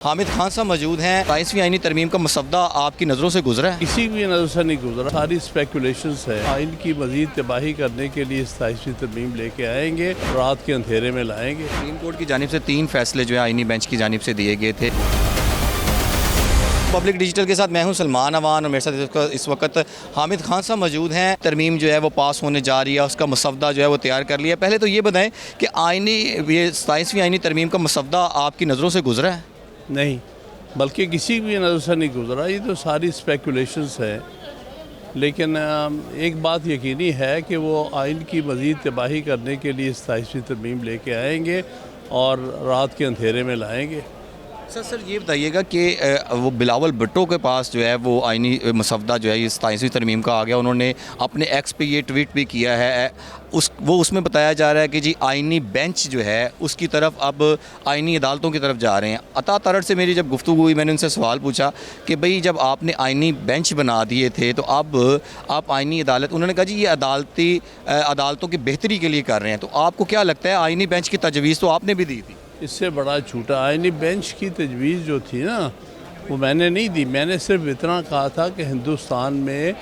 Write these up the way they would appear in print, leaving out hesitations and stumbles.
हामिद खान साहब मौजूद हैं। 22वीं आईनी तरमीम का मसवदा आपकी नज़रों से गुजरा है? किसी की नज़र से नहीं गुजरा, सारी स्पेकुलेशंस है। आइन की मजीद तबाही करने के लिए 27वीं तरमीम लेके आएंगे, रात के अंधेरे में लाएंगे। सुप्रीम कोर्ट की जानिब से 3 फैसले जो है आईनी बेंच की जानिब से दिए गए थे। पब्लिक डिजिटल के साथ मैं हूं सलमान अवान और मेरे साथ इस वक्त हामिद खान साहब मौजूद हैं। तरमीम जो है वो पास होने जा रही है, उसका मसवदा जो है वो तैयार कर लिया। पहले तो ये बताएं कि ये 27वीं आईनी तरमीम का मसवदा आपकी नज़रों से गुजरा है? नहीं, बल्कि किसी की नज़र से नहीं गुजरा। ये तो सारी स्पेकुलेशंस है, लेकिन एक बात यकीनी है कि वो आइन की मजीद तबाही करने के लिए 27वीं तरमीम लेके आएंगे और रात के अंधेरे में लाएंगे। सर ये बताइएगा कि वो बिलावल भुट्टो के पास जो है वो आईनी मसवदा जो है ये 27वीं तरमीम का आ गया। उन्होंने अपने एक्स पे ये ट्वीट भी किया है। उसमें बताया जा रहा है कि जी आईनी बेंच जो है उसकी तरफ अब आईनी अदालतों की तरफ जा रहे हैं। अता तरह से मेरी जब गुफ्तगू हुई, मैंने उनसे सवाल पूछा कि भाई जब आपने आईनी बेंच बना दिए थे तो अब आप आईनी अदालत, उन्होंने कहा जी ये अदालतों की बेहतरी के लिए कर रहे हैं। तो आपको क्या लगता है, आईनी बेंच की तजवीज़ तो आपने भी दी थी? इससे बड़ा झूठा आईनी बेंच की तजवीज़ जो थी ना, वो मैंने नहीं दी। मैंने सिर्फ इतना कहा था कि हिंदुस्तान में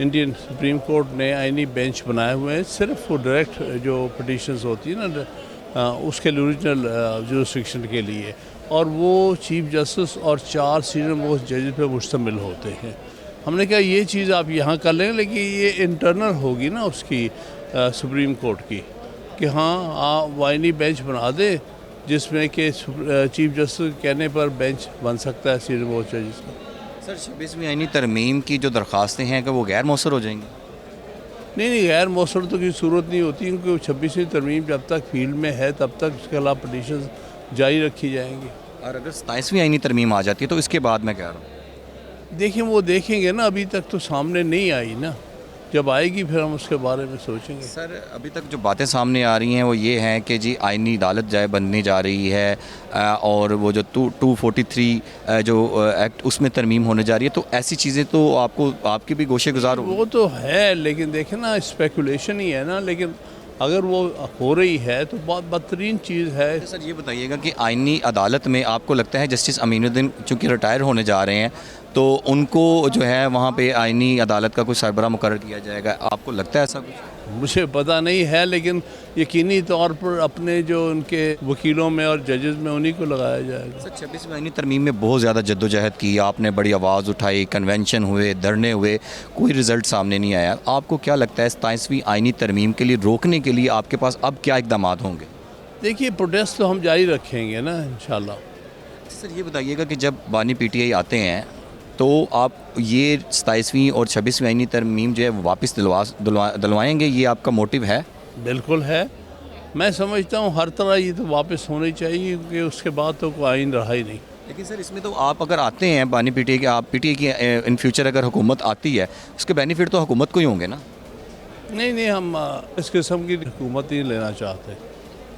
इंडियन सुप्रीम कोर्ट ने आईनी बेंच बनाए हुए हैं, सिर्फ वो डायरेक्ट जो पिटिशंस होती है ना उसके ओरिजिनल जुरिस्डिक्शन के लिए, और वो चीफ जस्टिस और 4 सीनियर मोस्ट जजेस पे मुश्तमिल होते हैं। हमने कहा ये चीज़ आप यहाँ कर लें, लेकिन ये इंटरनल होगी ना उसकी सुप्रीम कोर्ट की, कि हाँ आप आईनी बेंच बना दे जिसमें कि चीफ जस्टिस कहने पर बेंच बन सकता है सीनियर मोस्ट जजेस का। सर 26वीं आईनी तरमीम की जो दरख्वास्तें हैं कि वो गैर मौसर हो जाएंगी? नहीं, गैर मौसर तो की सूरत नहीं होती, क्योंकि 26वीं तरमीम जब तक फील्ड में है तब तक उसके खिलाफ पटिशन जारी रखी जाएंगी। और अगर 27वीं आईनी तरमीम आ जाती है तो इसके बाद मैं कह रहा हूँ देखिए वो देखेंगे ना, अभी तक तो सामने नहीं आई ना, जब आएगी फिर हम उसके बारे में सोचेंगे। सर अभी तक जो बातें सामने आ रही हैं वो ये हैं कि जी आईनी अदालत जाए बनने जा रही है और वो जो 243 जो एक्ट उसमें तरमीम होने जा रही है। तो ऐसी चीज़ें तो आपकी भी गोशे गुजार हो। वो तो है, लेकिन देखें ना स्पेकुलेशन ही है ना, लेकिन अगर वो हो रही है तो बहुत बदतरीन चीज़ है। तो सर ये बताइएगा कि आईनी अदालत में आपको लगता है जस्टिस अमीनुद्दीन चूँकि रिटायर होने जा रहे हैं तो उनको जो है वहाँ पे आईनी अदालत का कोई सरबराह मुकर्रर किया जाएगा? आपको लगता है ऐसा कुछ? मुझे पता नहीं है, लेकिन यकीनी तौर पर अपने जो उनके वकीलों में और जजेस में उन्हीं को लगाया जाएगा। सर 26वीं आईनी तरमीम में बहुत ज़्यादा जद्दोजहद की, आपने बड़ी आवाज़ उठाई, कन्वेंशन हुए, धरने हुए, कोई रिज़ल्ट सामने नहीं आया। आपको क्या लगता है 27वीं आईनी तरमीम के लिए रोकने के लिए आपके पास अब क्या इक़दाम होंगे? देखिए प्रोटेस्ट तो हम जारी रखेंगे ना इंशाल्लाह। सर ये बताइएगा कि जब बानी PTI आते हैं तो आप ये 27वीं और 26वीं आईनी तरमीम जो है वो वापस दिलवाएंगे, ये आपका मोटिव है? बिल्कुल है। मैं समझता हूँ हर तरह ये तो वापस होनी चाहिए, क्योंकि उसके बाद तो कोई आइन रहा ही नहीं। लेकिन सर इसमें तो आप अगर आते हैं बानी PTI के, आप PTI की इन फ्यूचर अगर हुकूमत आती है उसके बेनिफिट तो हुकूमत को ही होंगे ना? नहीं, हम इस किस्म की हुकूमत नहीं लेना चाहते।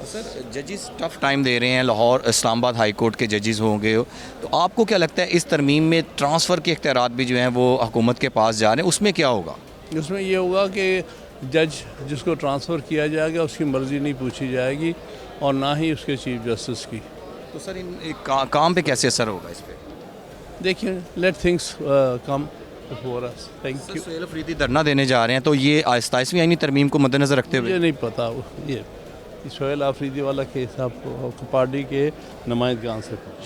सर जजेस टफ टाइम दे रहे हैं, लाहौर इस्लामाबाद हाई कोर्ट के जजेस होंगे, तो आपको क्या लगता है इस तरमीम में ट्रांसफ़र के इख्तियारात भी जो हैं वो हुकूमत के पास जा रहे हैं, उसमें क्या होगा? उसमें ये होगा कि जज जिसको ट्रांसफ़र किया जाएगा उसकी मर्ज़ी नहीं पूछी जाएगी और ना ही उसके चीफ जस्टिस की। तो सर इन काम पे कैसे असर होगा इस पर? देखिए let things come for us. Thank you. Sohail Afridi धरना देने जा रहे हैं, तो ये 27वीं आईनी तरमीम को मद्देनज़र रखते हुए? मुझे नहीं पता ये सोहेल अफरीदी वाला केस आप पार्टी के नुमाइंदगान से